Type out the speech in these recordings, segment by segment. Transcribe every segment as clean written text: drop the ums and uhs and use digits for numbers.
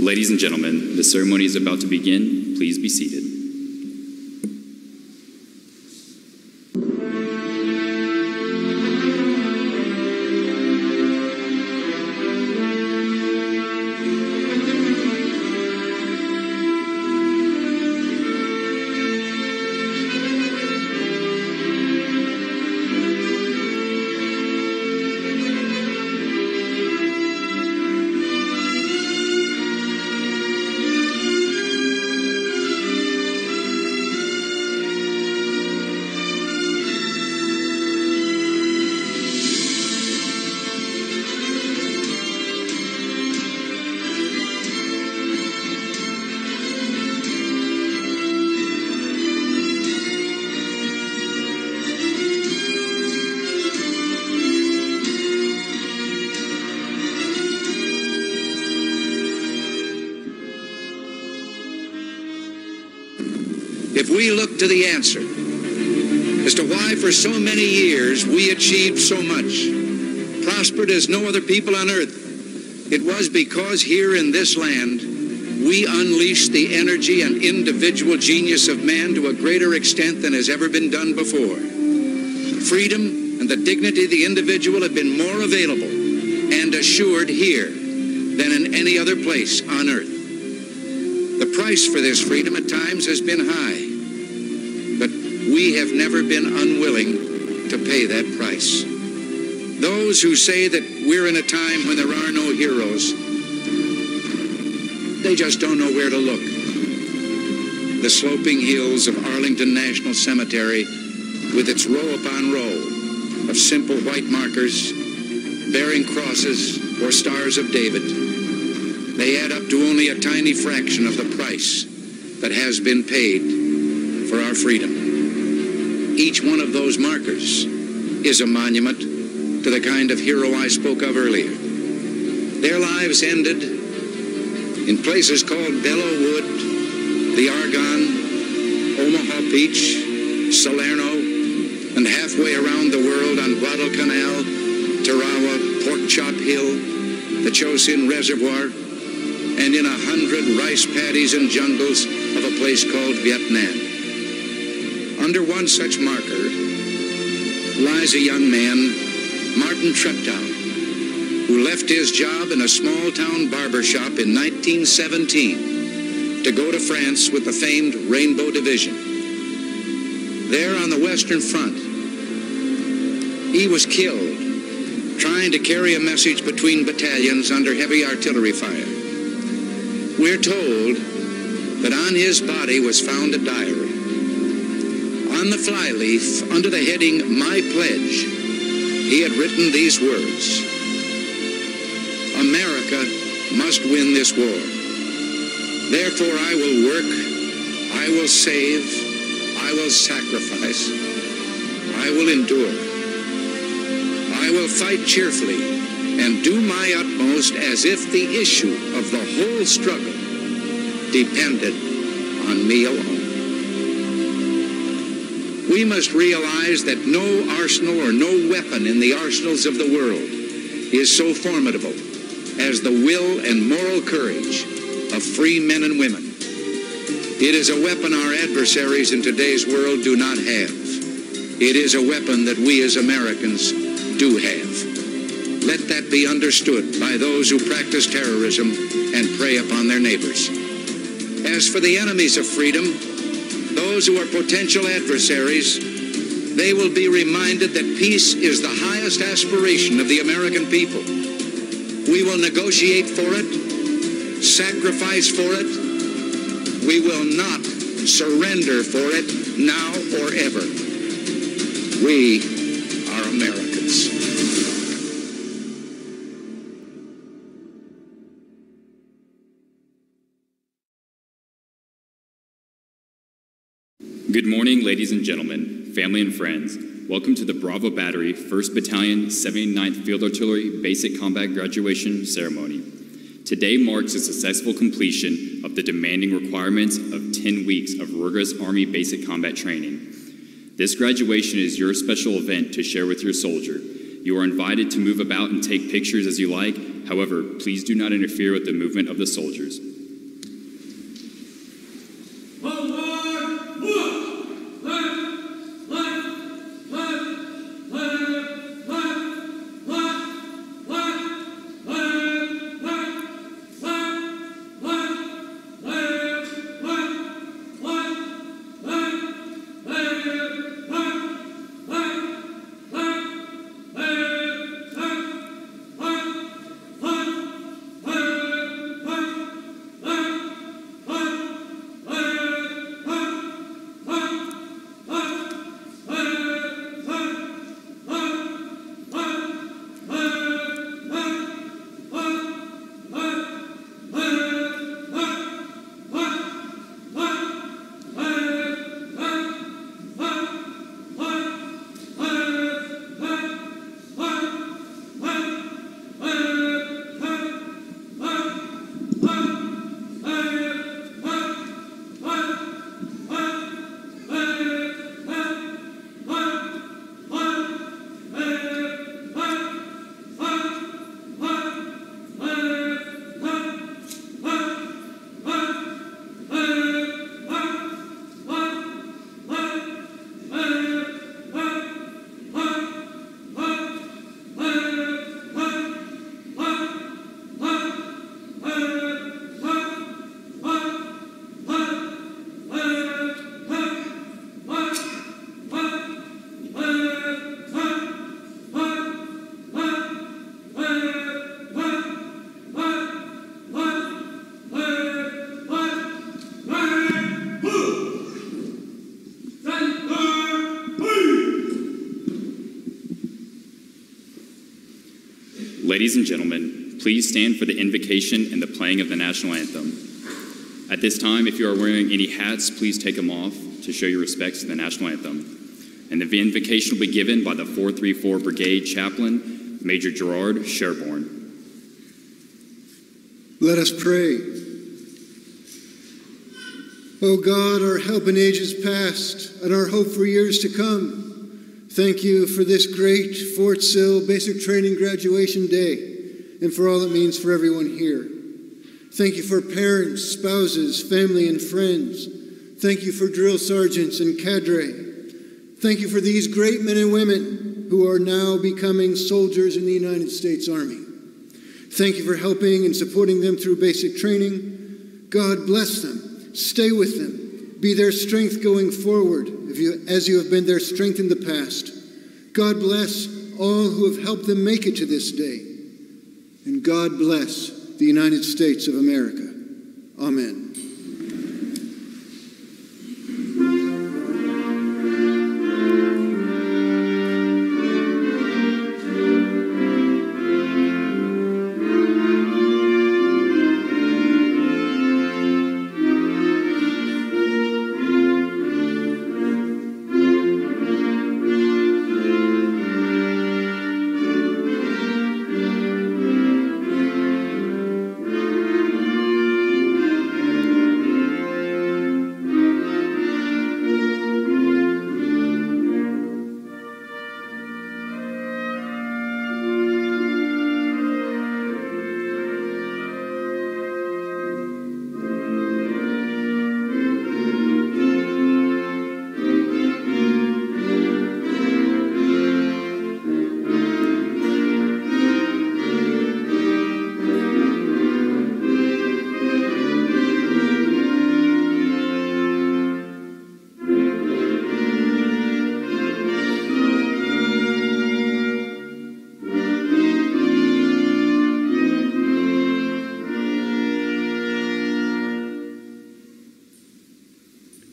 Ladies and gentlemen, the ceremony is about to begin. Please be seated. If we look to the answer as to why for so many years we achieved so much, prospered as no other people on earth, it was because here in this land we unleashed the energy and individual genius of man to a greater extent than has ever been done before. Freedom and the dignity of the individual have been more available and assured here than in any other place on earth. The price for this freedom at times has been high, but we have never been unwilling to pay that price. Those who say that we're in a time when there are no heroes, they just don't know where to look. The sloping hills of Arlington National Cemetery, with its row upon row of simple white markers bearing crosses or stars of David, they add up to only a tiny fraction of the price that has been paid for our freedom. Each one of those markers is a monument to the kind of hero I spoke of earlier. Their lives ended in places called Belleau Wood, the Argonne, Omaha Beach, Salerno, and halfway around the world on Guadalcanal, Tarawa, Pork Chop Hill, the Chosin Reservoir, and in 100 rice paddies and jungles of a place called Vietnam. Under one such marker lies a young man, Martin Treptow, who left his job in a small-town barber shop in 1917 to go to France with the famed Rainbow Division. There on the Western Front, he was killed trying to carry a message between battalions under heavy artillery fire. We're told that on his body was found a diary. On the flyleaf, under the heading, My Pledge, he had written these words: America must win this war. Therefore I will work, I will save, I will sacrifice, I will endure. I will fight cheerfully and do my utmost as if the issue of the whole struggle depended on me alone. We must realize that no arsenal or no weapon in the arsenals of the world is so formidable as the will and moral courage of free men and women. It is a weapon our adversaries in today's world do not have. It is a weapon that we as Americans do have. Let that be understood by those who practice terrorism and prey upon their neighbors. As for the enemies of freedom, those who are potential adversaries, they will be reminded that peace is the highest aspiration of the American people. We will negotiate for it, sacrifice for it. We will not surrender for it now or ever. We are Americans. Good morning, ladies and gentlemen, family and friends. Welcome to the Bravo Battery, 1st Battalion, 79th Field Artillery Basic Combat Graduation Ceremony. Today marks the successful completion of the demanding requirements of 10 weeks of rigorous Army basic combat training. This graduation is your special event to share with your soldier, You are invited to move about and take pictures as you like. However, please do not interfere with the movement of the soldiers. Ladies and gentlemen, please stand for the invocation and the playing of the national anthem. At this time, if you are wearing any hats, please take them off to show your respects to the national anthem. And the invocation will be given by the 434 Brigade Chaplain, Major Gerard Sherborne. Let us pray. O God, our help in ages past and our hope for years to come, thank you for this great Fort Sill Basic Training Graduation Day and for all it means for everyone here. Thank you for parents, spouses, family, and friends. Thank you for drill sergeants and cadre. Thank you for these great men and women who are now becoming soldiers in the United States Army. Thank you for helping and supporting them through basic training. God bless them. Stay with them. Be their strength going forward as you have been their strength in the past. God bless all who have helped them make it to this day. And God bless the United States of America. Amen.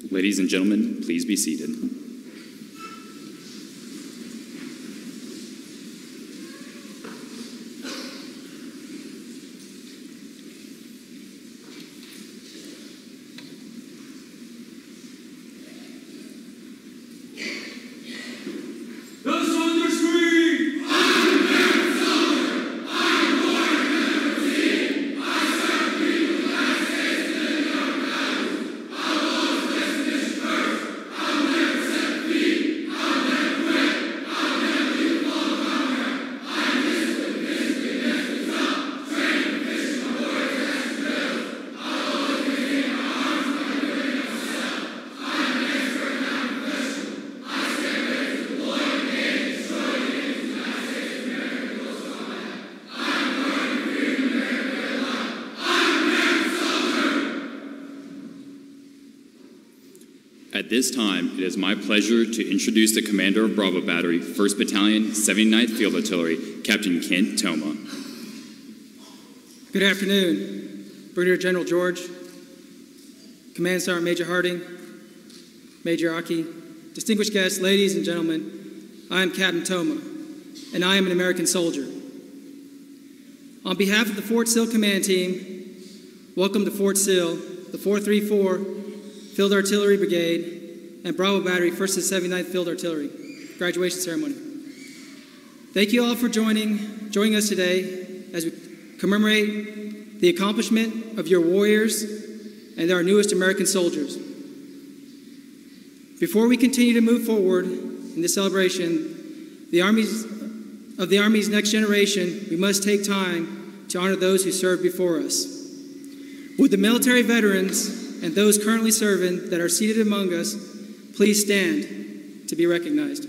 Ladies and gentlemen, please be seated. Never At this time, it is my pleasure to introduce the commander of Bravo Battery, 1st Battalion, 79th Field Artillery, Captain Kent Tomah. Good afternoon, Brigadier General George, Command Sergeant Major Harding, Major Aki, distinguished guests, ladies and gentlemen, I am Captain Tomah, and I am an American soldier. On behalf of the Fort Sill Command Team, welcome to Fort Sill, the 434 Field Artillery Brigade, and Bravo Battery 1st and 79th Field Artillery graduation ceremony. Thank you all for joining us today as we commemorate the accomplishment of your warriors and our newest American soldiers. Before we continue to move forward in this celebration of the Army's next generation, we must take time to honor those who served before us. Would the military veterans and those currently serving that are seated among us please stand to be recognized.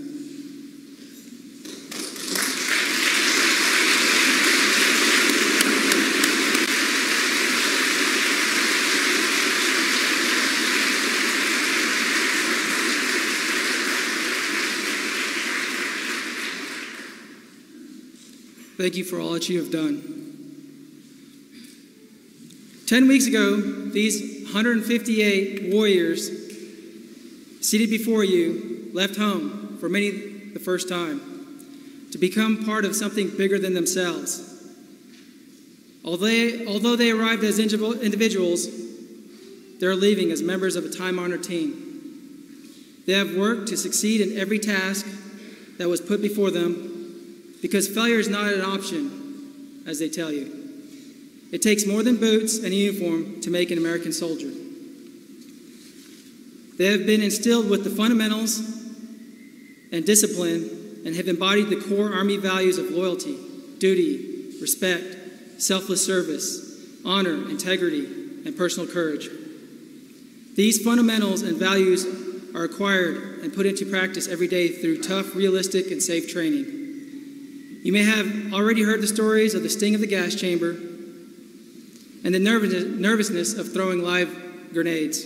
Thank you for all that you have done. 10 weeks ago, these 158 warriors seated before you left home, for many the first time, to become part of something bigger than themselves. Although they arrived as individuals, they're leaving as members of a time-honored team. They have worked to succeed in every task that was put before them, because failure is not an option, as they tell you. It takes more than boots and a uniform to make an American soldier. They have been instilled with the fundamentals and discipline and have embodied the core Army values of loyalty, duty, respect, selfless service, honor, integrity, and personal courage. These fundamentals and values are acquired and put into practice every day through tough, realistic, and safe training. You may have already heard the stories of the sting of the gas chamber and the nervousness of throwing live grenades,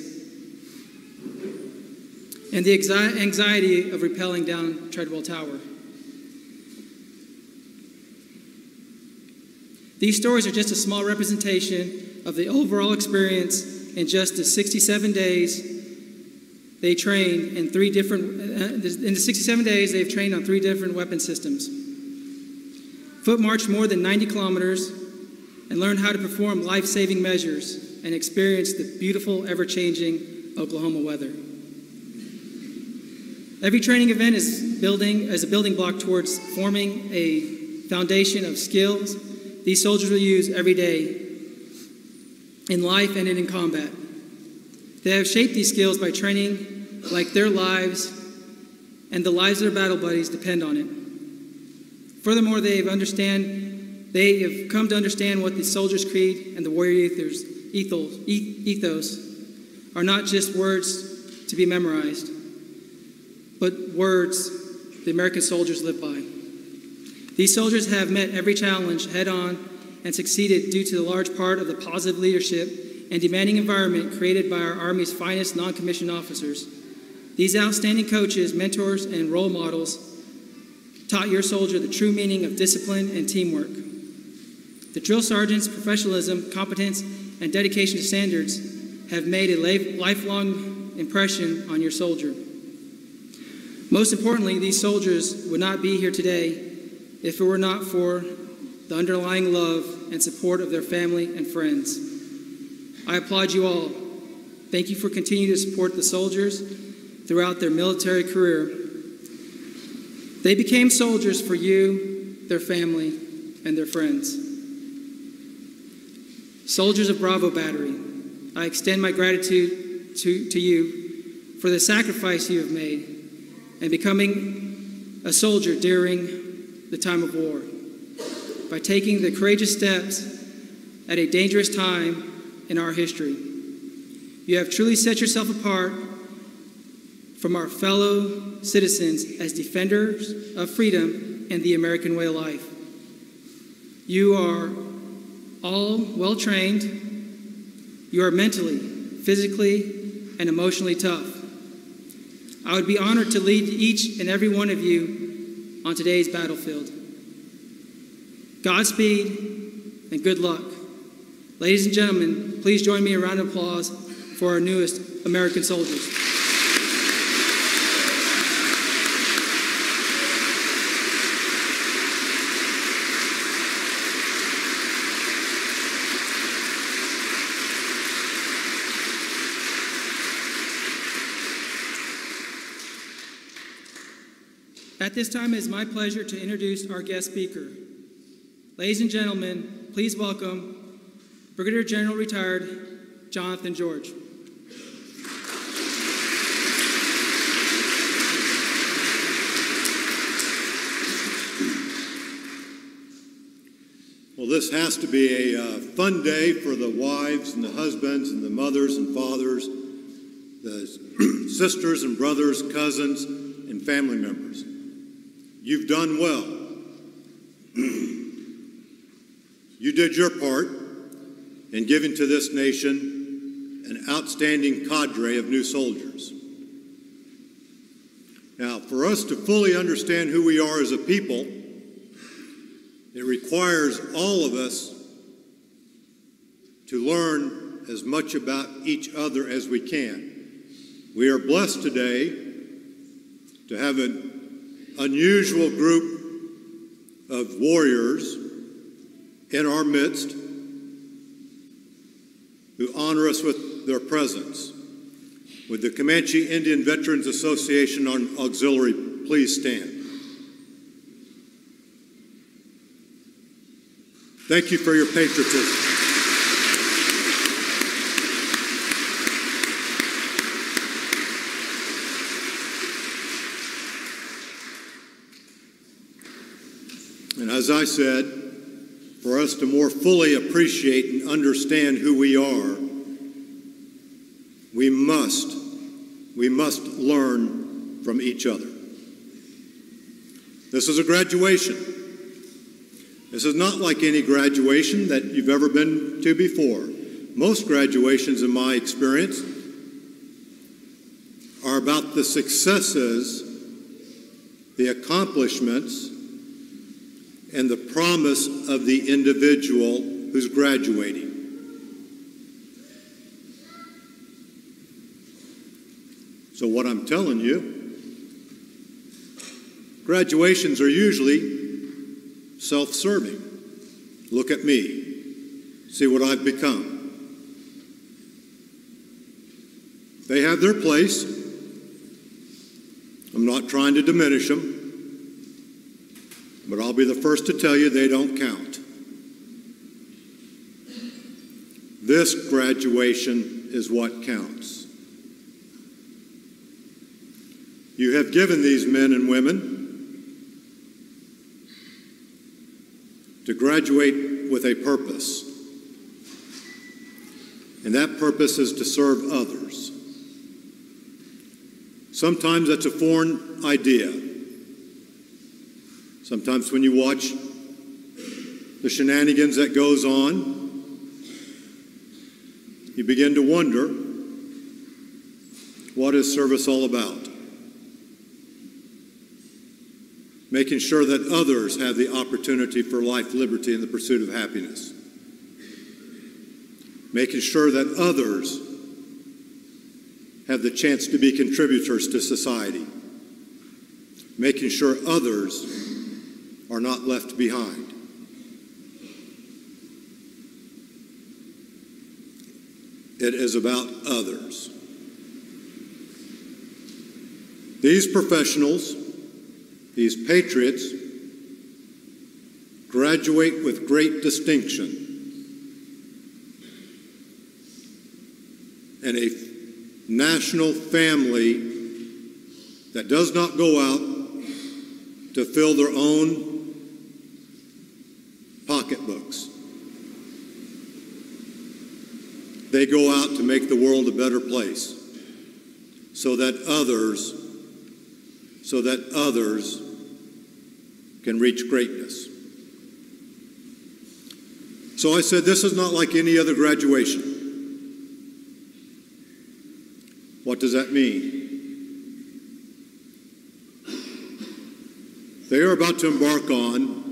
and the anxiety of rappelling down Treadwell Tower. These stories are just a small representation of the overall experience in just the 67 days they trained in in the 67 days they've trained on 3 different weapon systems. Foot marched more than 90 kilometers and learned how to perform life-saving measures and experience the beautiful, ever-changing Oklahoma weather. Every training event is a building block towards forming a foundation of skills these soldiers will use every day in life and in combat. They have shaped these skills by training like their lives and the lives of their battle buddies depend on it. Furthermore, they have come to understand what the soldier's creed and the warrior ethos are not just words to be memorized, but words the American soldiers live by. These soldiers have met every challenge head on and succeeded due to the large part of the positive leadership and demanding environment created by our Army's finest non-commissioned officers. These outstanding coaches, mentors, and role models taught your soldier the true meaning of discipline and teamwork. The drill sergeant's professionalism, competence, and dedication to standards have made a lifelong impression on your soldier. Most importantly, these soldiers would not be here today if it were not for the underlying love and support of their family and friends. I applaud you all. Thank you for continuing to support the soldiers throughout their military career. They became soldiers for you, their family, and their friends. Soldiers of Bravo Battery, I extend my gratitude to you for the sacrifice you have made in becoming a soldier during the time of war, by taking the courageous steps at a dangerous time in our history. You have truly set yourself apart from our fellow citizens as defenders of freedom and the American way of life. You are all well trained. You are mentally, physically, and emotionally tough. I would be honored to lead each and every one of you on today's battlefield. Godspeed and good luck. Ladies and gentlemen, please join me in a round of applause for our newest American soldiers. At this time, it is my pleasure to introduce our guest speaker. Ladies and gentlemen, please welcome Brigadier General Retired Jonathan George. Well, this has to be a fun day for the wives and the husbands and the mothers and fathers, the sisters and brothers, cousins, and family members. You've done well. You did your part in giving to this nation an outstanding cadre of new soldiers. Now, for us to fully understand who we are as a people, it requires all of us to learn as much about each other as we can. We are blessed today to have an unusual group of warriors in our midst who honor us with their presence. Would the Comanche Indian Veterans Association on auxiliary please stand? Thank you for your patriotism. And as I said, for us to more fully appreciate and understand who we are, we must learn from each other. This is a graduation. This is not like any graduation that you've ever been to before. Most graduations, in my experience, are about the successes, the accomplishments, and the promise of the individual who's graduating. So what I'm telling you, graduations are usually self-serving. Look at me. See what I've become. They have their place. I'm not trying to diminish them. But I'll be the first to tell you they don't count. This graduation is what counts. You have given these men and women to graduate with a purpose. And that purpose is to serve others. Sometimes that's a foreign idea. Sometimes when you watch the shenanigans that goes on, you begin to wonder, what is service all about? Making sure that others have the opportunity for life, liberty, and the pursuit of happiness. Making sure that others have the chance to be contributors to society. Making sure others are not left behind. It is about others. These professionals, these patriots, graduate with great distinction and a national family that does not go out to fill their own pocketbooks. They go out to make the world a better place so that others can reach greatness. So I said, this is not like any other graduation. What does that mean? They are about to embark on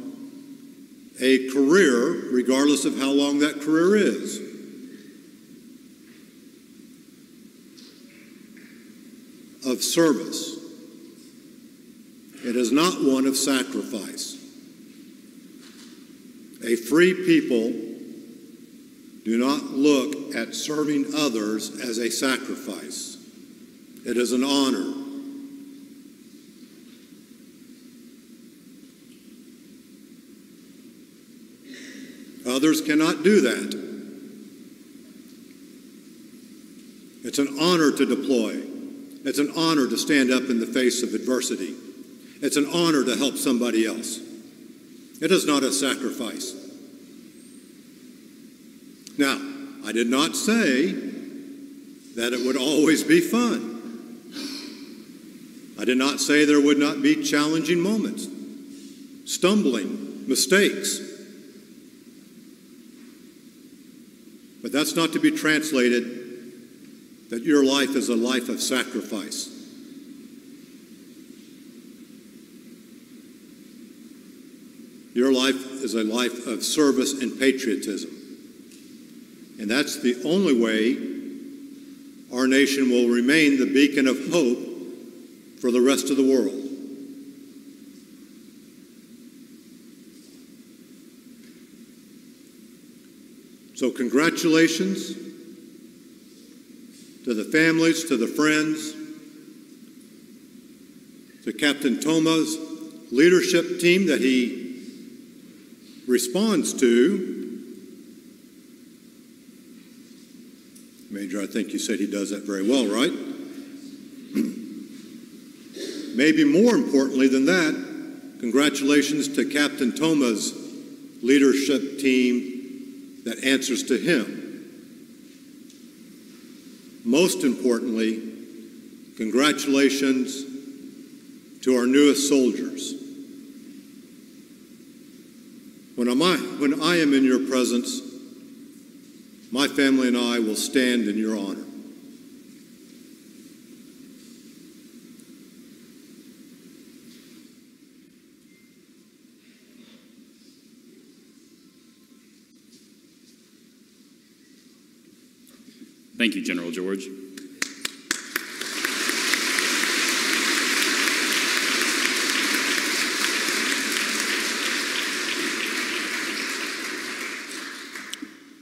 a career, regardless of how long that career is. Of service. It is not one of sacrifice. A free people do not look at serving others as a sacrifice. It is an honor. Others cannot do that. It's an honor to deploy. It's an honor to stand up in the face of adversity. It's an honor to help somebody else. It is not a sacrifice. Now, I did not say that it would always be fun. I did not say there would not be challenging moments, stumbling, mistakes. But that's not to be translated that your life is a life of sacrifice. Your life is a life of service and patriotism. And that's the only way our nation will remain the beacon of hope for the rest of the world. So congratulations to the families, to the friends, to Captain Tomah's leadership team that he responds to. Major, I think you said he does that very well, right? Maybe more importantly than that, congratulations to Captain Tomah's leadership team that answers to him. Most importantly, congratulations to our newest soldiers. When I am in your presence, my family and I will stand in your honor. Thank you, General George.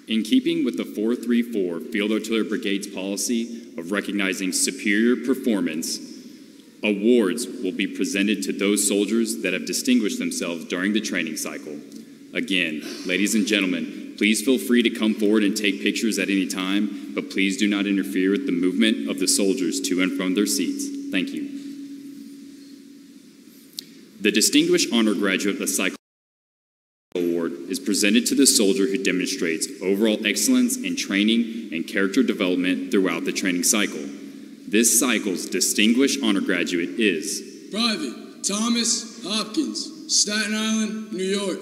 In keeping with the 434 Field Artillery Brigade's policy of recognizing superior performance, awards will be presented to those soldiers that have distinguished themselves during the training cycle. Again, ladies and gentlemen, please feel free to come forward and take pictures at any time, but please do not interfere with the movement of the soldiers to and from their seats. Thank you. The Distinguished Honor Graduate of the Cycle Award is presented to the soldier who demonstrates overall excellence in training and character development throughout the training cycle. This cycle's Distinguished Honor Graduate is Private Thomas Hopkins, Staten Island, New York.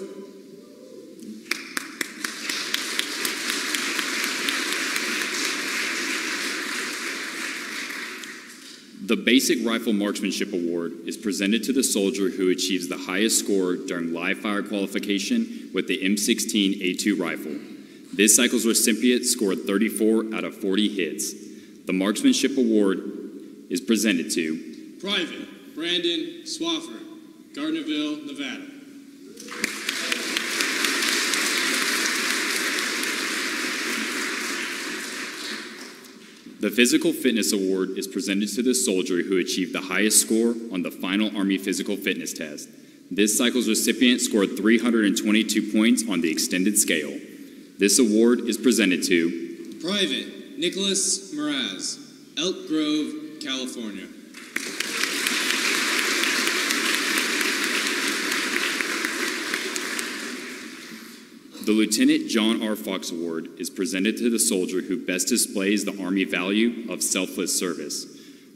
The Basic Rifle Marksmanship Award is presented to the soldier who achieves the highest score during live fire qualification with the M16A2 rifle. This cycle's recipient scored 34 out of 40 hits. The Marksmanship Award is presented to Private Brandon Swaffer, Gardnerville, Nevada. The Physical Fitness Award is presented to the soldier who achieved the highest score on the final Army Physical Fitness Test. This cycle's recipient scored 322 points on the extended scale. This award is presented to Private Nicholas Mraz, Elk Grove, California. The Lieutenant John R. Fox Award is presented to the soldier who best displays the Army value of selfless service.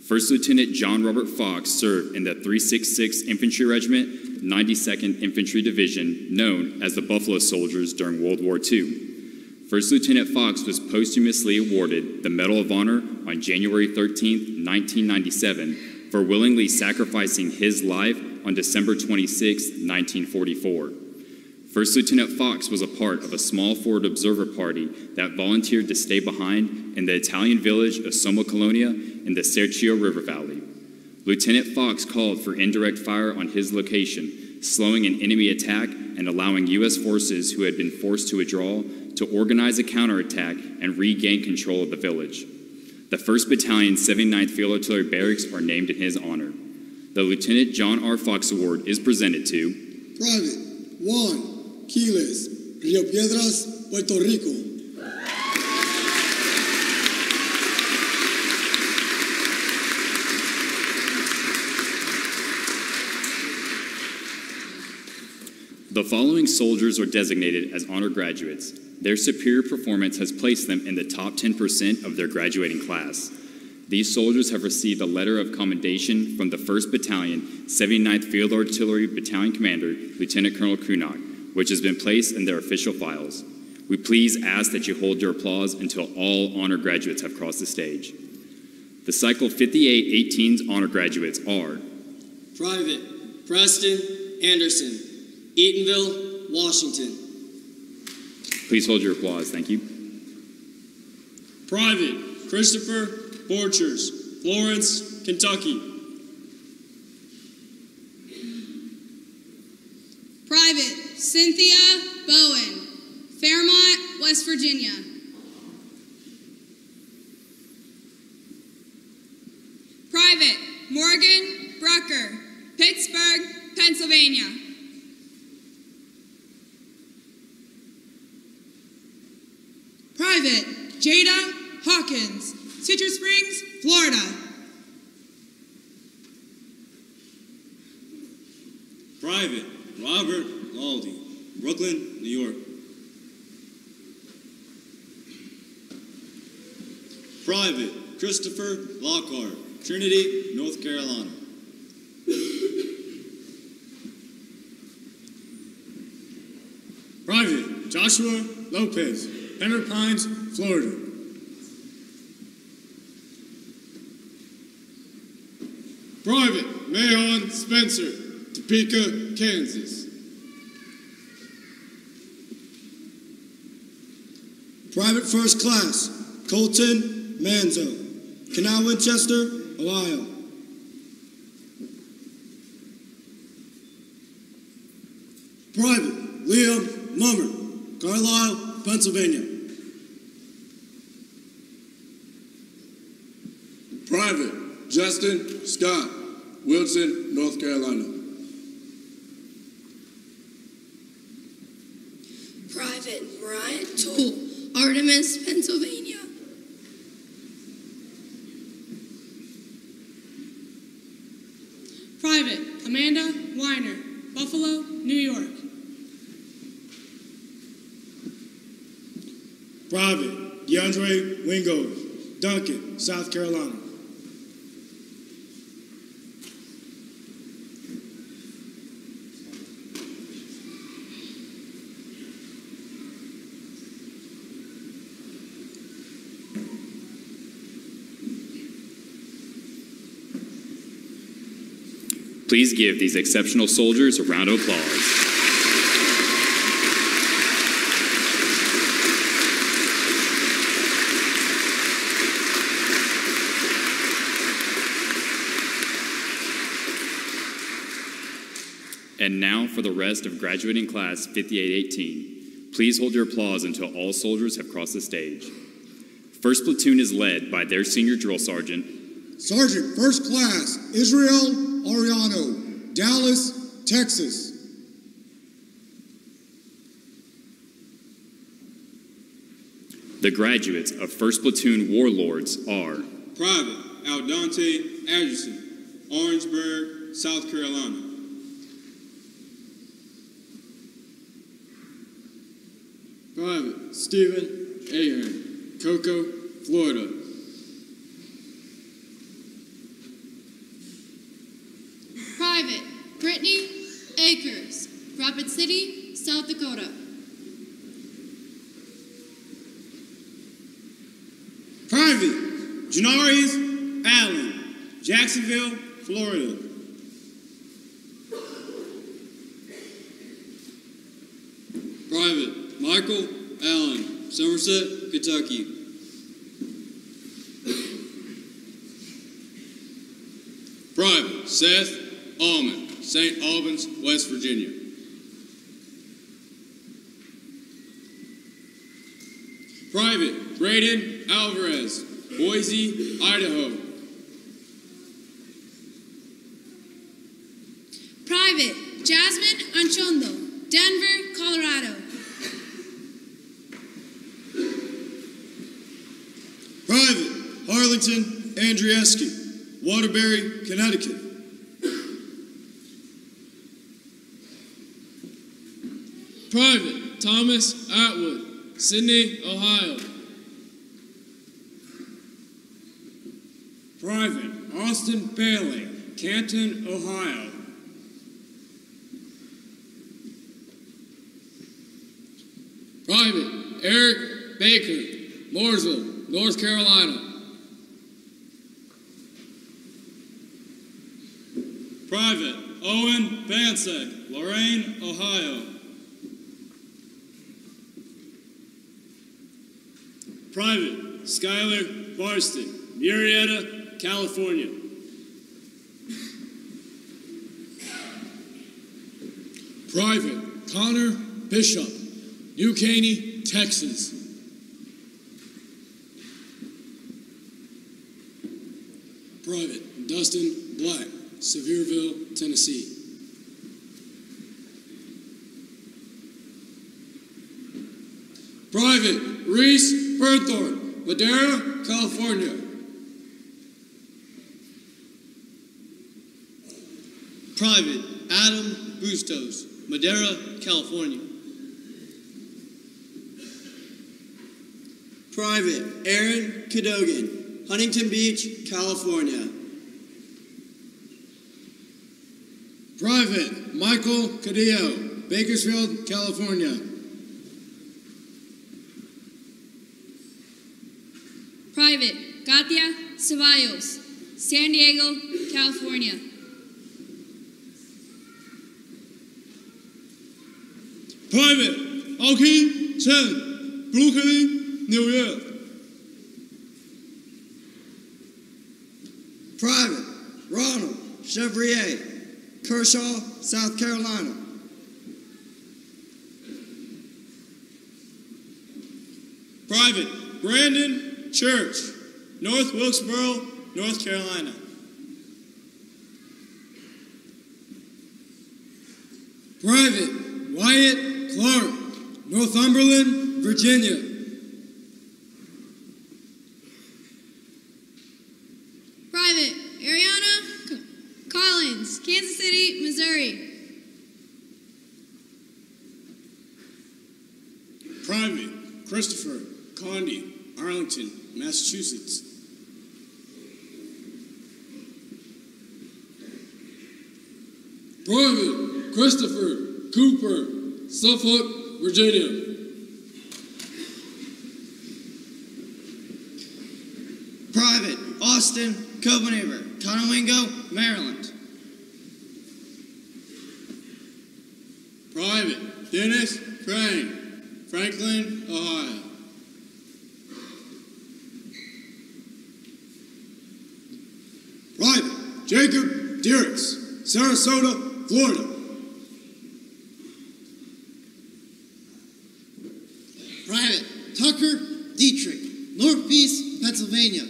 First Lieutenant John Robert Fox served in the 366th Infantry Regiment, 92nd Infantry Division, known as the Buffalo Soldiers during World War II. First Lieutenant Fox was posthumously awarded the Medal of Honor on January 13, 1997, for willingly sacrificing his life on December 26, 1944. First Lieutenant Fox was a part of a small forward observer party that volunteered to stay behind in the Italian village of Somocolonia in the Serchio River Valley. Lieutenant Fox called for indirect fire on his location, slowing an enemy attack and allowing U.S. forces who had been forced to withdraw to organize a counterattack and regain control of the village. The 1st Battalion 79th Field Artillery Barracks are named in his honor. The Lieutenant John R. Fox Award is presented to Private Juan Quiles, Rio Piedras, Puerto Rico. The following soldiers are designated as honor graduates. Their superior performance has placed them in the top 10% of their graduating class. These soldiers have received a letter of commendation from the 1st Battalion, 79th Field Artillery Battalion Commander, Lieutenant Colonel Kunok, which has been placed in their official files. We please ask that you hold your applause until all honor graduates have crossed the stage. The Cycle 58-18's honor graduates are Private Preston Anderson, Eatonville, Washington. Please hold your applause, thank you. Private Christopher Borchers, Florence, Kentucky. Private Cynthia Bowen, Fairmont, West Virginia. Private Morgan Brucker, Pittsburgh, Pennsylvania. Private Jada Hawkins, Citrus Springs, Florida. Private Robert Laldy, Brooklyn, New York. Private Christopher Lockhart, Trinity, North Carolina. Private Joshua Lopez, Pembroke Pines, Florida. Private Mahon Spencer, Topeka, Kansas. Private First Class Colton Manzo, Canal Winchester, Ohio. Private Liam Mummer, Carlisle, Pennsylvania. Private Justin Scott, Wilson, North Carolina. Private Mariah Toole, Artemis, Pennsylvania. Private Amanda Weiner, Buffalo, New York. Private DeAndre Wingo, Duncan, South Carolina. Please give these exceptional soldiers a round of applause. And now for the rest of graduating class 5818. Please hold your applause until all soldiers have crossed the stage. First platoon is led by their senior drill sergeant, Sergeant First Class Israel Ariano, Dallas, Texas. The graduates of 1st Platoon Warlords are Private Aldante Anderson, Orangeburg, South Carolina. Private Stephen Ahern, Cocoa, Florida. Private Brittany Akers, Rapid City, South Dakota. Private Janarius Allen, Jacksonville, Florida. Michael Allen, Somerset, Kentucky. Private Seth Allman, St. Albans, West Virginia. Private Braden Alvarez, Boise, Idaho. Private Jasmine Anchondo, Denver, Colorado. Private Harlington Andrieski, Waterbury, Connecticut. Private Thomas Atwood, Sydney, Ohio. Private Austin Bailey, Canton, Ohio. Private Eric Baker, Mooresville, North Carolina. Private Owen Bansek, Lorain, Ohio. Private Skylar Barston, Murrieta, California. Private Connor Bishop, New Caney, Texas. Private Dustin Black, Sevierville, Tennessee. Private Reese Burnthorpe, Madera, California. Private Adam Bustos, Madera, California. Private Aaron Cadogan, Huntington Beach, California. Private Michael Cadillo, Bakersfield, California. Private Katia Ceballos, San Diego, California. Private Aoki Chen, Brooklyn, New York. Private Ronald Chevrier, Kershaw, South Carolina. Private Brandon Church, North Wilkesboro, North Carolina. Private Wyatt Clark, Northumberland, Virginia. Private Ariana Collins, Kansas City, Missouri. Private Christopher Condi, Arlington, Massachusetts. Private Christopher Cooper, Suffolk, Virginia. Private Austin Copenhaver, Conowingo, Maryland. Private Dennis Crane, Franklin, Ohio. Private Jacob Diericks, Sarasota, Florida. Private Tucker Dietrich, North Peace, Pennsylvania.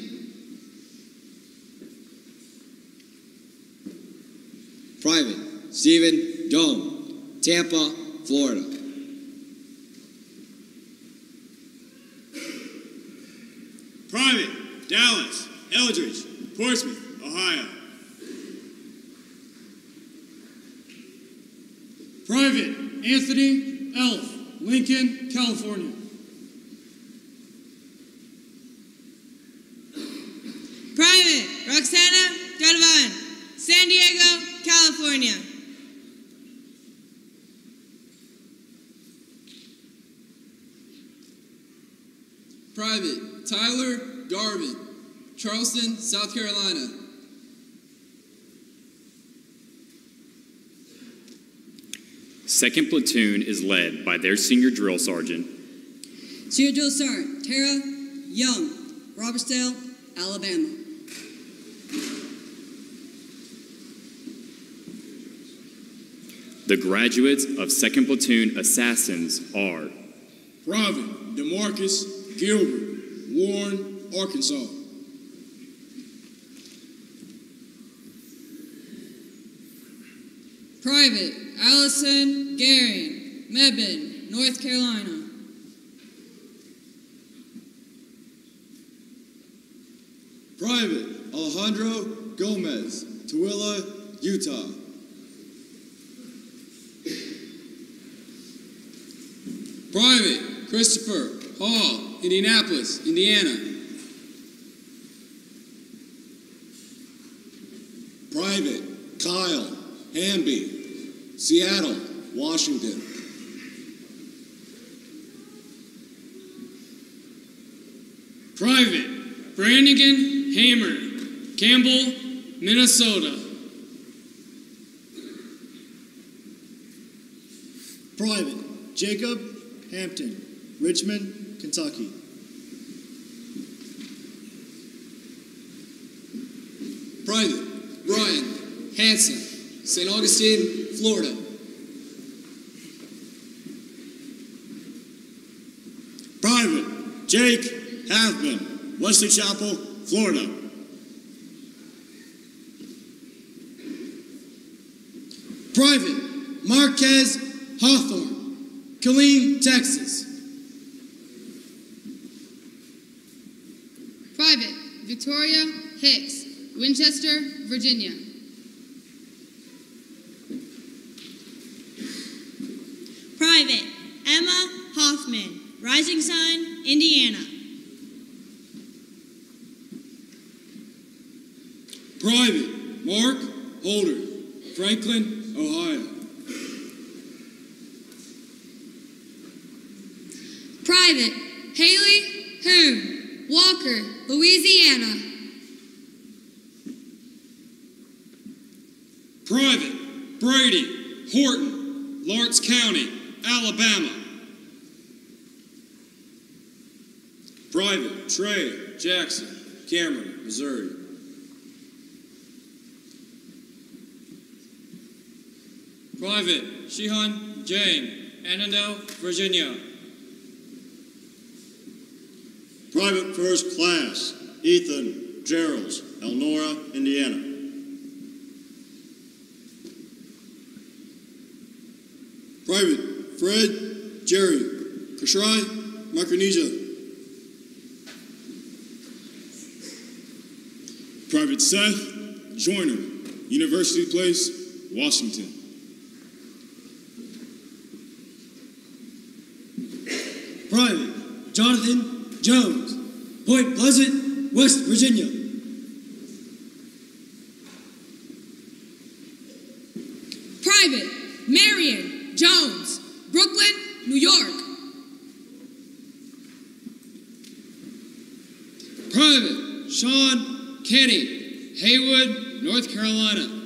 Private Stephen Dome, Tampa, Florida. Private Dallas Eldridge, Portsmouth, Ohio. Private Anthony Elf, Lincoln, California. Private Roxana Donovan, San Diego, California. Private Tyler Garvin, Charleston, South Carolina. Second platoon is led by their senior drill sergeant, Senior Drill Sergeant Tara Young, Robertsdale, Alabama. The graduates of 2nd Platoon Assassins are Private DeMarcus Gilbert, Warren, Arkansas. Private Allison Garing, Mebane, North Carolina. Private Alejandro Gomez, Tooele, Utah. Private Christopher Hall, Indianapolis, Indiana. Private Kyle Hamby, Seattle, Washington. Private Brannigan Hamer, Campbell, Minnesota. Private Jacob Hampton, Richmond, Kentucky. Private Brian Hansen, St. Augustine, Florida. Private Jake Halfman, Wesley Chapel, Florida. Private Marquez Hawthorne, Killeen, Texas. Private Victoria Hicks, Winchester, Virginia. Private Emma Hoffman, Rising Sun, Indiana. Private Mark Holder, Franklin, Ohio. Private Haley Hume, Walker, Louisiana. Private Brady Horton, Lawrence County, Alabama. Private Trey Jackson, Cameron, Missouri. Private Shihan Jane, Annandale, Virginia. Private First Class Ethan Geralds, Elnora, Indiana. Private Fred Jerry, Kashrai, Micronesia. Private Seth Joyner, University Place, Washington. Private Jonathan Jones, Point Pleasant, West Virginia. Private Marion Jones, Brooklyn, New York. Private Sean Kenny, Haywood, North Carolina.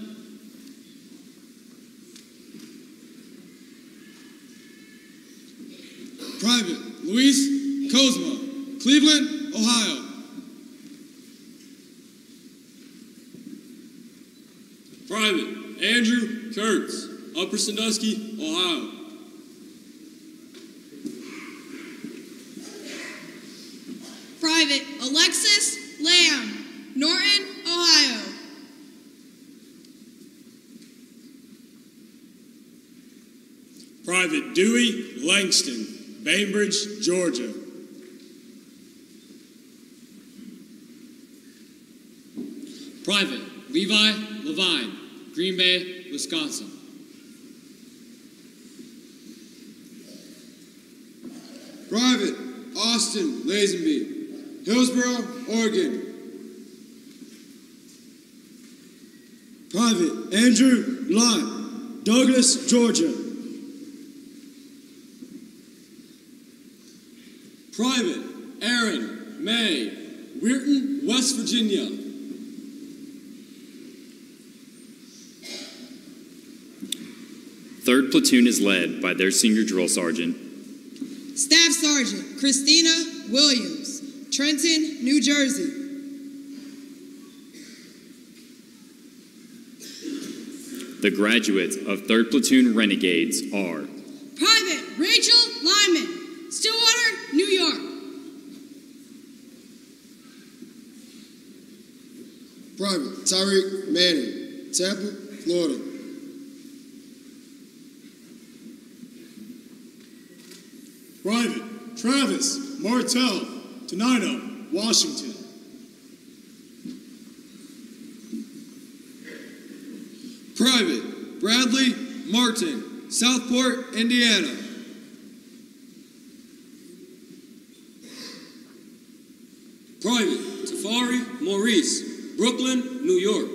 Private Luis Cosmo, Cleveland, Ohio. Private Andrew Kurtz, Upper Sandusky, Ohio. Private Alexis Lamb, Norton, Ohio. Private Dewey Langston, Bainbridge, Georgia. Private Levi Levine, Green Bay, Wisconsin. Private Austin Lazenby, Hillsboro, Oregon. Private Andrew Lott, Douglas, Georgia. Private Aaron May, Weirton, West Virginia. Third Platoon is led by their senior drill sergeant, Staff Sergeant Christina Williams, Trenton, New Jersey. The graduates of 3rd Platoon Renegades are Private Rachel Lyman, Stillwater, New York. Private Tyreek Manning, Tampa, Florida. Private Travis Martell, Tenino, Washington. Private Bradley Martin, Southport, Indiana. Private Tafari Maurice, Brooklyn, New York.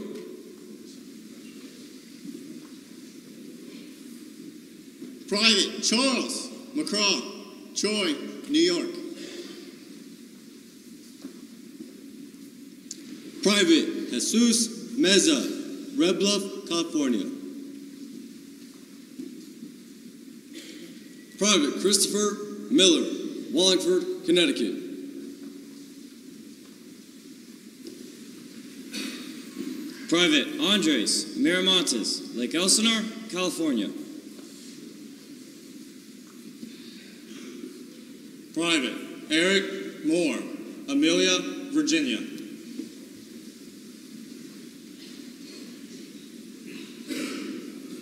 Private Charles McCraw, Troy, New York. Private Jesus Meza, Red Bluff, California. Private Christopher Miller, Wallingford, Connecticut. Private Andres Miramontes, Lake Elsinore, California. Private Eric Moore, Amelia, Virginia.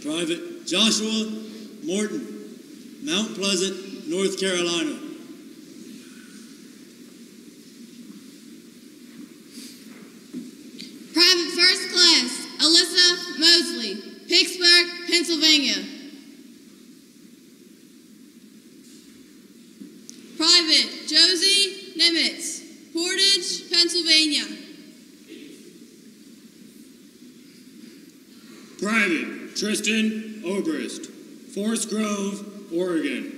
Private Joshua Morton, Mount Pleasant, North Carolina. Private First Class Alyssa Mosley, Pittsburgh, Pennsylvania. Private Josie Nimitz, Portage, Pennsylvania. Private Tristan Obrist, Forest Grove, Oregon.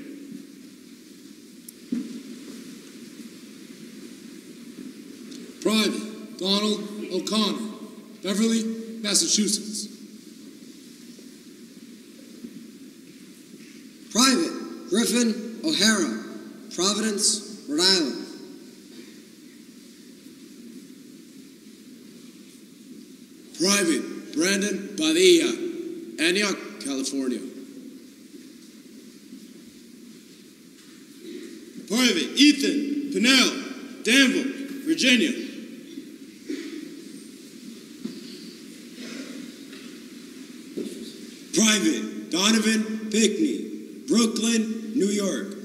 Private Donald O'Connor, Beverly, Massachusetts. Private Griffin O'Hara, Providence, Rhode Island. Private Brandon Padilla, Antioch, California. Private Ethan Pinnell, Danville, Virginia. Private Donovan Pickney, Brooklyn, New York.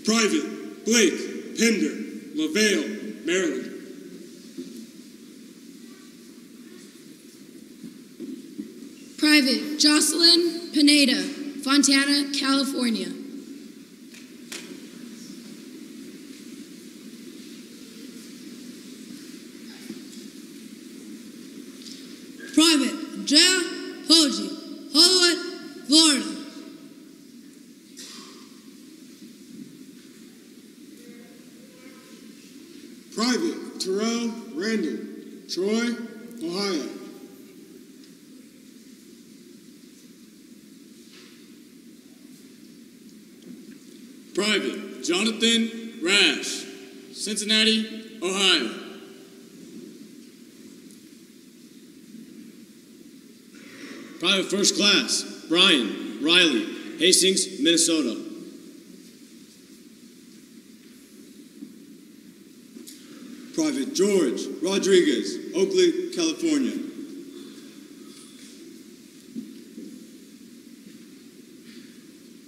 Private Blake Pender, LaVale, Maryland. Private Jocelyn Pineda, Fontana, California. Private Jaya Hoji, Hollywood, Florida. Private Terrell Randall, Troy, Ohio. Private Jonathan Rash, Cincinnati, Ohio. Private First Class Brian Riley, Hastings, Minnesota. Private George Rodriguez, Oakley, California.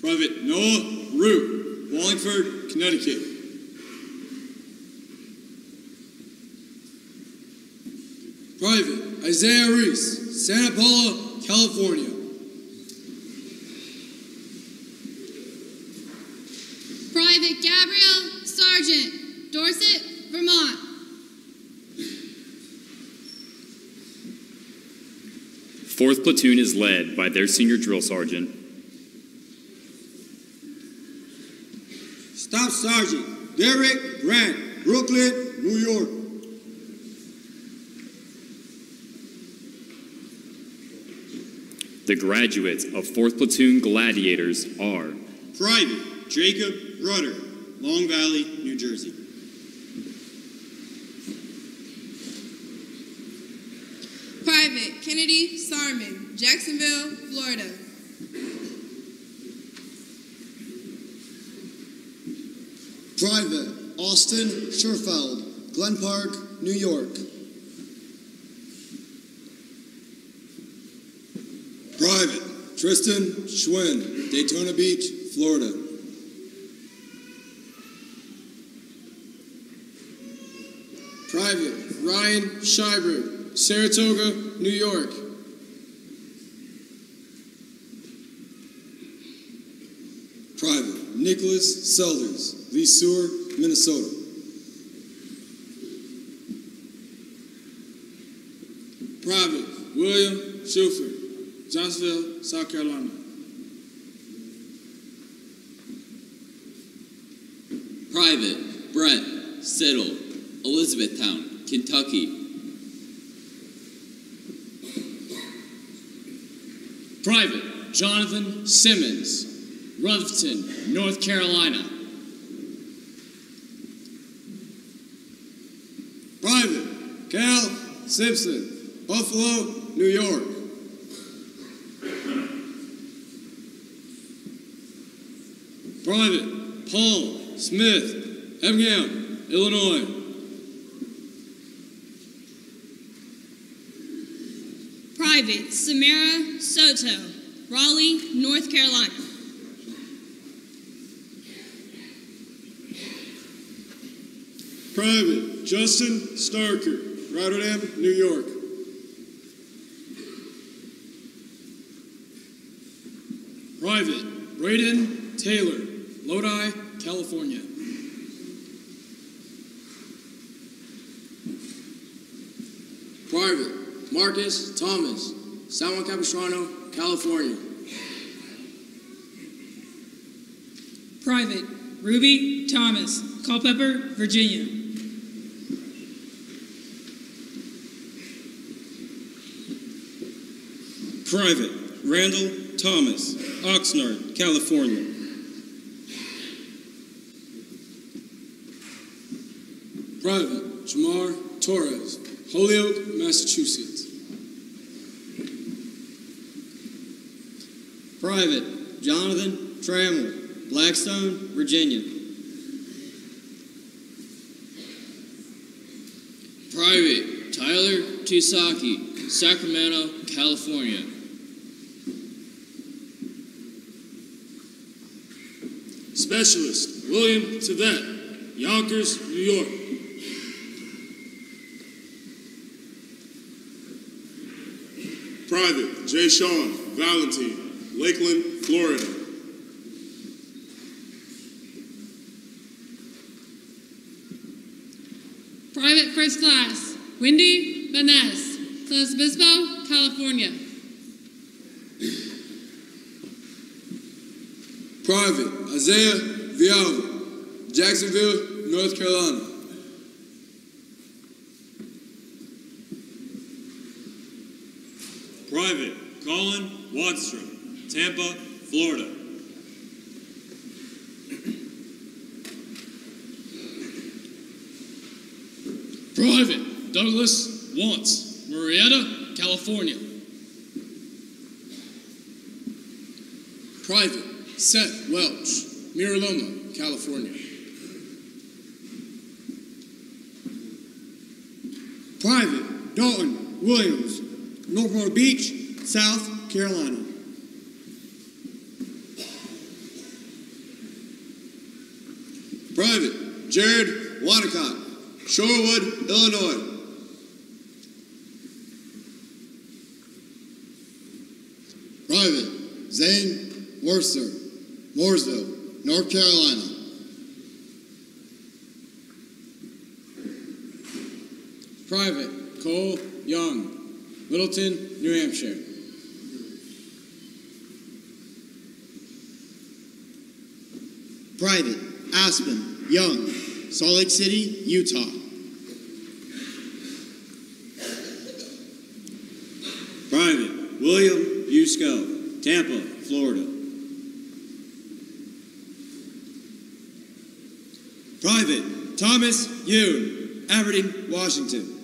Private Noah Root, Wallingford, Connecticut. Private Isaiah Reese, Santa Paula, California. Private Gabrielle Sargent, Dorset, Vermont. Fourth Platoon is led by their senior drill sergeant. Staff Sergeant Derek Grant, Brooklyn, New York. The graduates of 4th Platoon Gladiators are Private Jacob Rudder, Long Valley, New Jersey. Private Kennedy Sarman, Jacksonville, Florida. Private Austin Scherfeld, Glen Park, New York. Private Tristan Schwinn, Daytona Beach, Florida. Private Ryan Schreiber, Saratoga, New York. Private Nicholas Selders, Lee Sewer, Minnesota. Private William Schuffer, Johnsonville, South Carolina. Private Brett Sill, Elizabethtown, Kentucky. Private Jonathan Simmons, Rutherford, North Carolina. Private Cal Simpson, Buffalo, New York. Private Paul Smith, Effingham, Illinois. Private Samara Soto, Raleigh, North Carolina. Private Justin Starker, Rotterdam, New York. Private Braden Taylor, Lodi, California. Private Marcus Thomas, San Juan Capistrano, California. Private Ruby Thomas, Culpeper, Virginia. Private Randall Thomas, Oxnard, California. Private Jamar Torres, Holyoke, Massachusetts. Private Jonathan Trammell, Blackstone, Virginia. Private Tyler Tusaki, Sacramento, California. Specialist William Tevet, Yonkers, New York. Private J. Sean Valentine, Lakeland, Florida. Private First Class Wendy Vaness, San Obispo, California. Private Isaiah Vialva, Jacksonville, North Carolina. Private Colin Wadstrom, Tampa, Florida. Private Douglas Wantz, Marietta, California. Private Seth Welch, Miraloma, California. Private Dalton Williams, Northmore Beach, South Carolina. Private Jared Wanacott, Shorewood, Illinois. Private Zane Worcester, Mooresville, North Carolina. Private Cole Young, Littleton, New Hampshire. Private Aspen Young, Salt Lake City, Utah. Private William Busco, Tampa, Florida. Private Thomas Yoon, Aberdeen, Washington.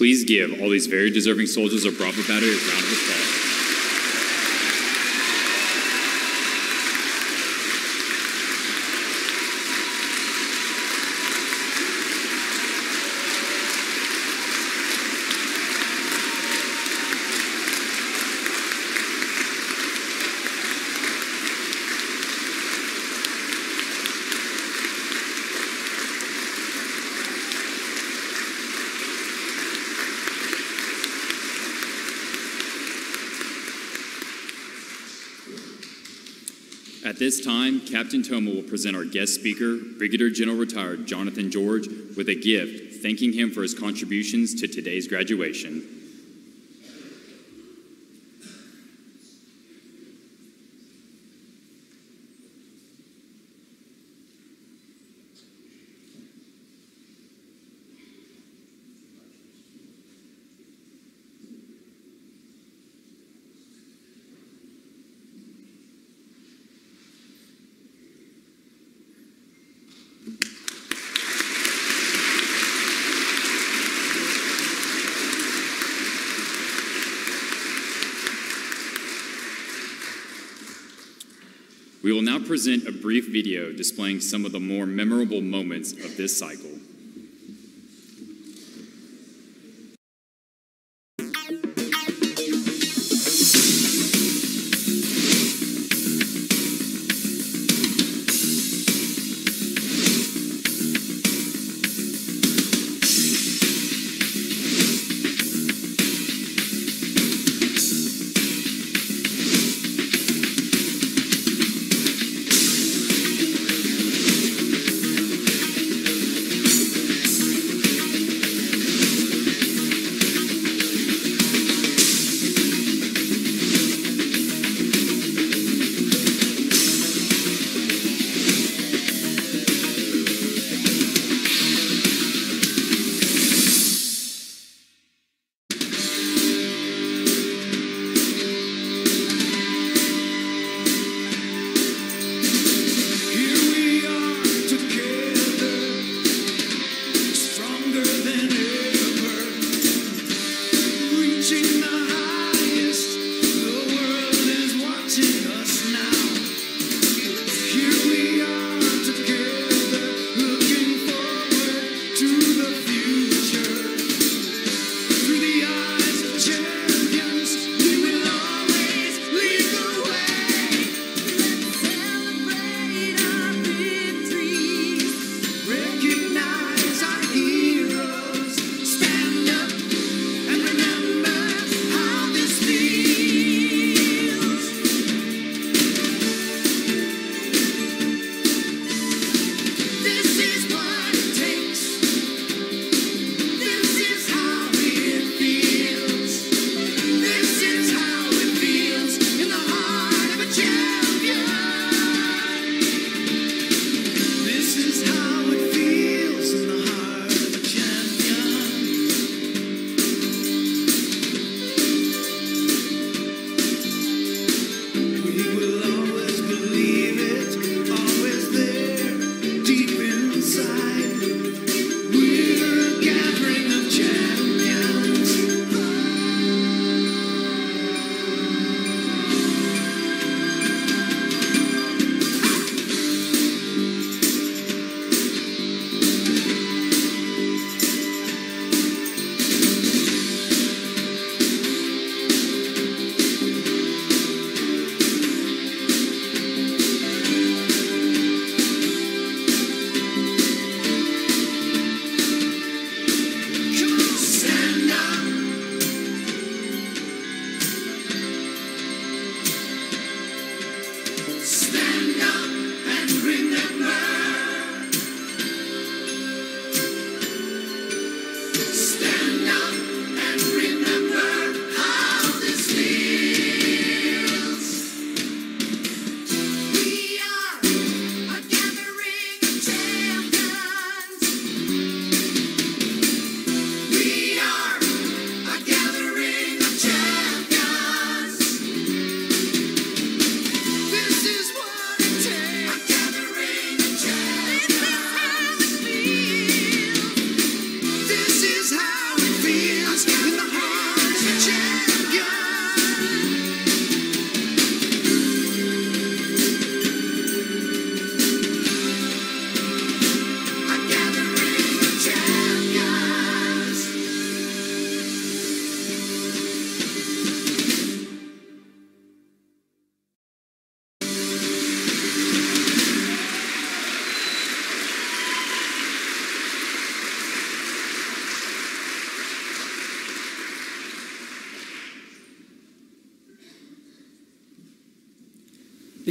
Please give all these very deserving soldiers of Bravo Battery a round of applause. At this time, Captain Tomah will present our guest speaker, Brigadier General Retired Jonathan George, with a gift, thanking him for his contributions to today's graduation. We will now present a brief video displaying some of the more memorable moments of this cycle.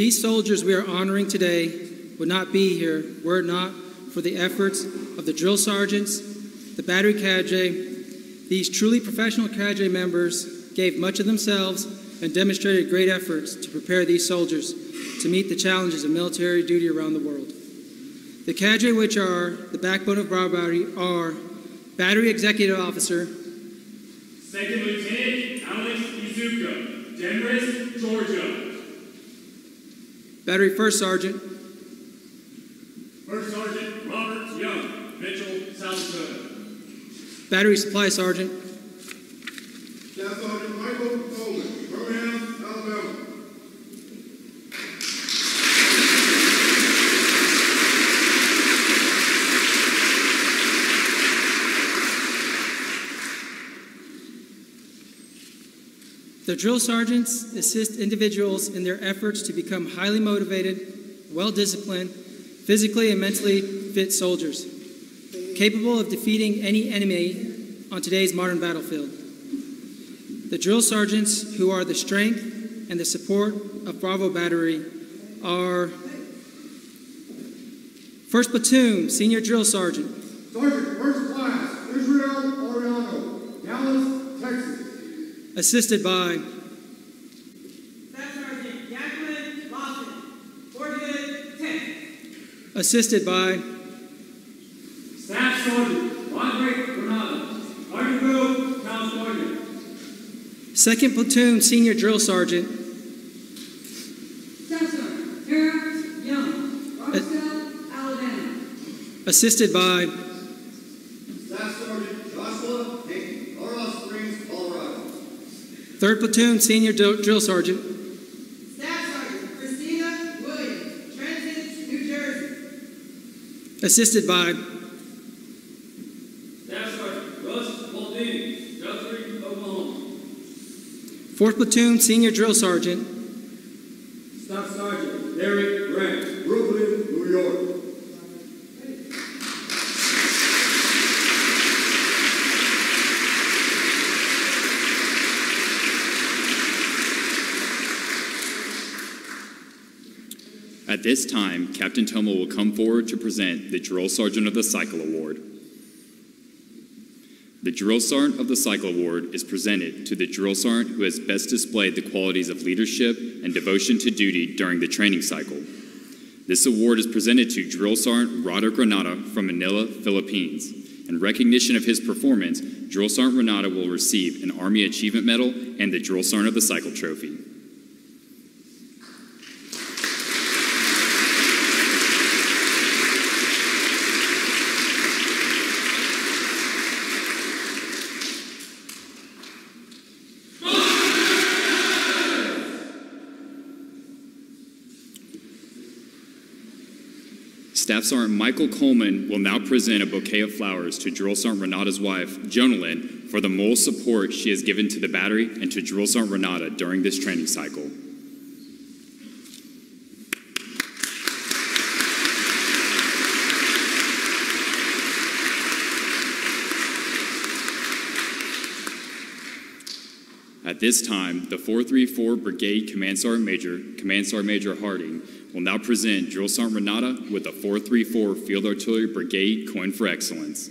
These soldiers we are honoring today would not be here were it not for the efforts of the drill sergeants, the battery cadre. These truly professional cadre members gave much of themselves and demonstrated great efforts to prepare these soldiers to meet the challenges of military duty around the world. The cadre, which are the backbone of Bravo Battery, are Battery Executive Officer, Second Lieutenant Alex Izuka, Denver, Georgia. Battery First Sergeant, First Sergeant Robert Young, Mitchell, South Dakota. Battery Supply Sergeant, Staff Sergeant Michael Coleman, Birmingham, Alabama. The drill sergeants assist individuals in their efforts to become highly motivated, well-disciplined, physically and mentally fit soldiers, capable of defeating any enemy on today's modern battlefield. The drill sergeants, who are the strength and the support of Bravo Battery, are 1st Platoon Senior Drill Sergeant, Sergeant First Class Israel Oriano, Dallas, Texas. assisted by Staff Sergeant Jacqueline Lawson, Fort Hood, Texas. assisted by Staff Sergeant Roderick Granada, Ardenville, California. 2nd Platoon Senior Drill Sergeant, Staff Sergeant Eric Young, Robertsville, Alabama. assisted by Staff Sergeant Joshua Hank, Colorado Springs, Colorado. 3rd Platoon Senior Drill Sergeant, Staff Sergeant Christina Williams, Trenton, New Jersey. assisted by Staff Sergeant Russ Maldini, Guthrie, Oklahoma. 4th Platoon Senior Drill Sergeant, Staff Sergeant Derek Grant, Brooklyn, New York. At this time, Captain Tomah will come forward to present the Drill Sergeant of the Cycle Award. The Drill Sergeant of the Cycle Award is presented to the Drill Sergeant who has best displayed the qualities of leadership and devotion to duty during the training cycle. This award is presented to Drill Sergeant Roderick Granada from Manila, Philippines. In recognition of his performance, Drill Sergeant Granada will receive an Army Achievement Medal and the Drill Sergeant of the Cycle Trophy. Staff Sergeant Michael Coleman will now present a bouquet of flowers to Drill Sergeant Renata's wife, Jonalyn, for the moral support she has given to the battery and to Drill Sergeant Renata during this training cycle. At this time, the 434 Brigade Command Sergeant Major Harding, will now present Drill Sergeant Renata with the 434 Field Artillery Brigade Coin for Excellence.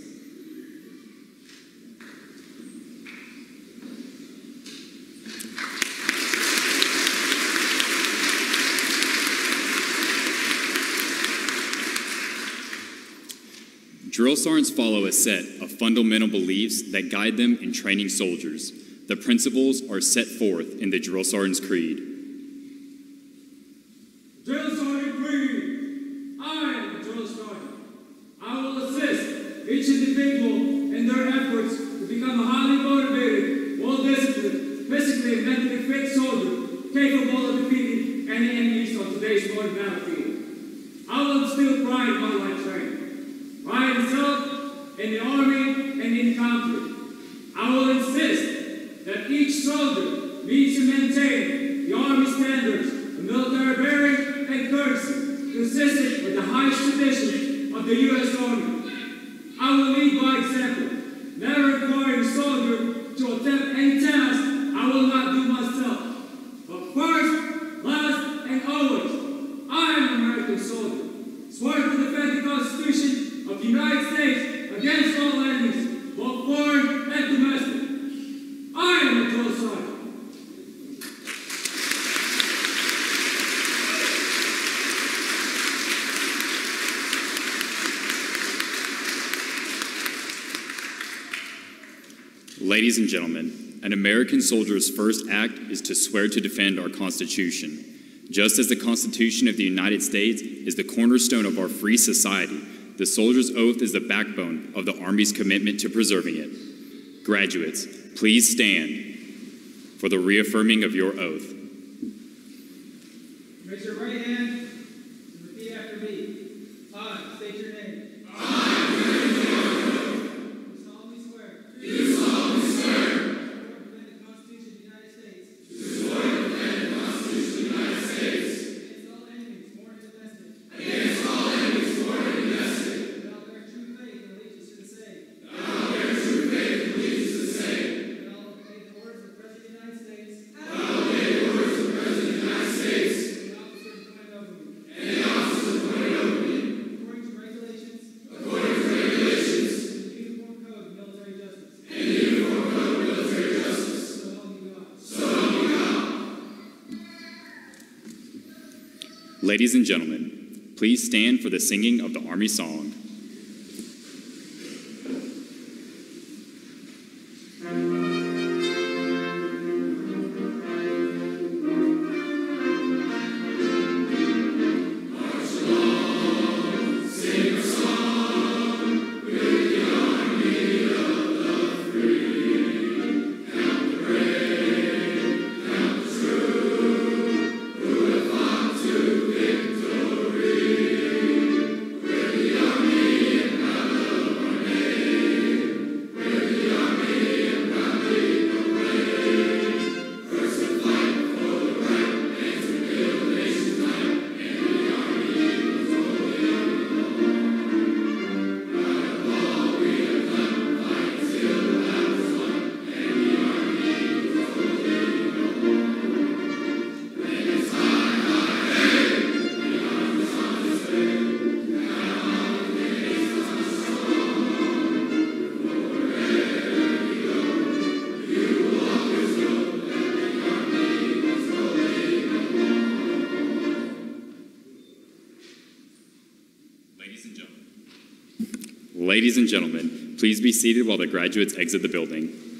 Drill sergeants follow a set of fundamental beliefs that guide them in training soldiers. The principles are set forth in the Drill Sergeant's Creed. Drill Sergeant Creed. I am the Drill Sergeant. I will assist each individual in their efforts to become a highly motivated, well-disciplined, physically and mentally fit soldier capable of defeating any enemies on today's modern battlefield. I will instill pride in my life training, pride in self, in the Army, and in the country. I will insist that each soldier needs to maintain the Army standards of military bearing and courtesy, consistent with the highest traditions of the U.S. Army. I will lead by example, never requiring a soldier to attempt any task I will not do myself. But first, last, and always, Sergeant. Ladies and gentlemen, an American soldier's first act is to swear to defend our Constitution. Just as the Constitution of the United States is the cornerstone of our free society, the soldier's oath is the backbone of the Army's commitment to preserving it. Graduates, please stand for the reaffirming of your oath. Raise your right hand and repeat after me. I state your name. Ladies and gentlemen, please stand for the singing of the Army song. Ladies and gentlemen, please be seated while the graduates exit the building.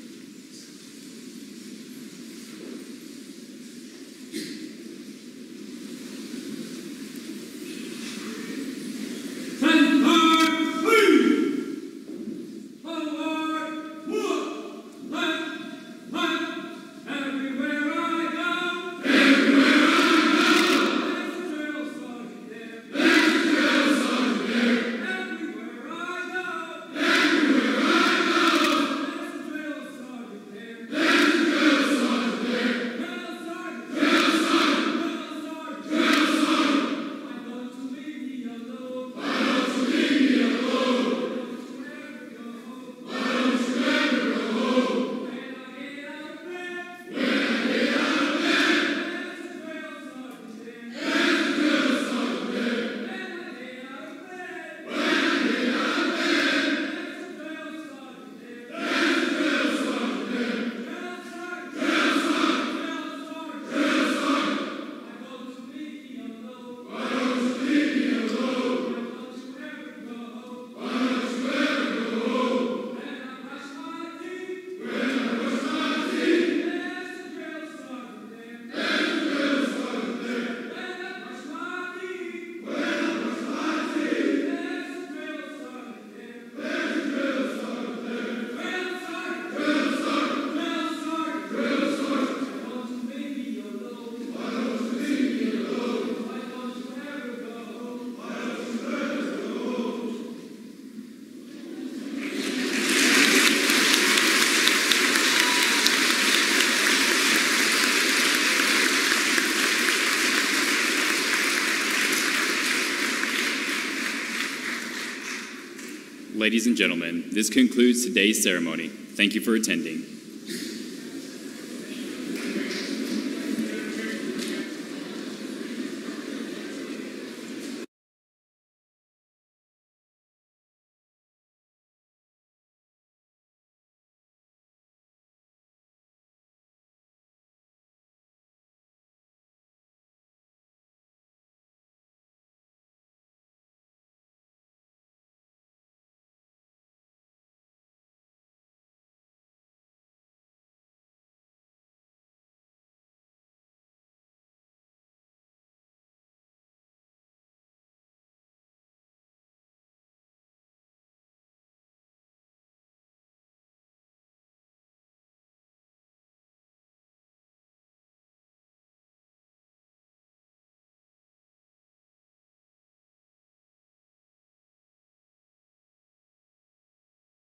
Ladies and gentlemen, this concludes today's ceremony. Thank you for attending.